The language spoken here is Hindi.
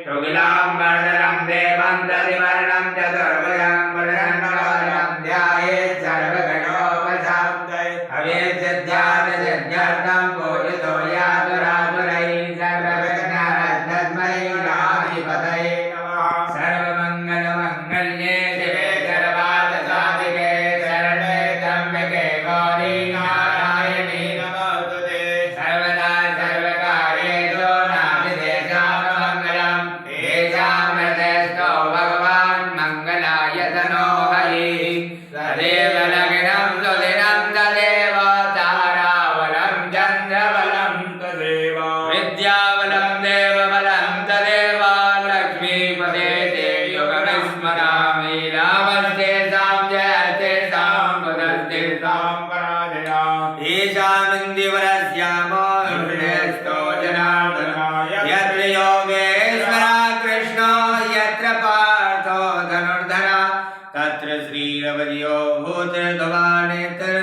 सुगिलाम्बरधरं देवं दधिवर्णं चतुर्भुजं पुरुषं ध्यायेत् सर्वगणोपशान्तये हवेच्छध्यार्थं पूजितो यातुरातुरैः सर्वविघ्नहरस्मै गणाधिपतये नमः। सर्वमङ्गलमङ्गल्ये शिवे सर्वार्थसाधिके शरण्ये त्र्यम्बके गौरी नारायणी नमोस्तुते। सर्वदा सर्वकार्येषु नास्तिदेशाममङ्गलम् येषामृतेस्तो भगवान् मङ्गलाय तनो हरिः। तदेव लग्नं सुदिनं तदेव ताराबलं चन्द्रबलं तदेव विद्याबलं देवबलं तदेव लक्ष्मीपते ते युगमस्मरामि। लाभस्तेषां जयस्तेषां कुतस्तेषां पराजया ईशानन्दिवरस्यामो हृदयस्थो जनार्दनाय यत्र योगेश्वरः कृष्णो यत्र पार्थो धनुर्धरः तत्र श्रीरवयो भूतभवानेतर